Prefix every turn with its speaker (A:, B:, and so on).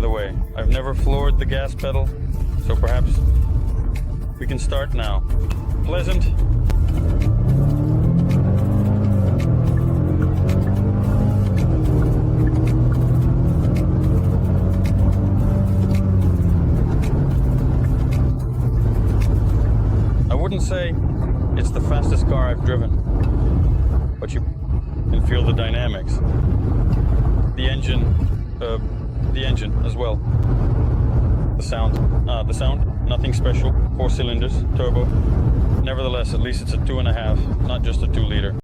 A: the way. I've never floored the gas pedal, so perhaps we can start now. Pleasant. I wouldn't say it's the fastest car I've driven, but you can feel the dynamics. The engine as well. The sound, nothing special. 4 cylinders, turbo. Nevertheless, at least it's a 2.5, not just a 2-liter.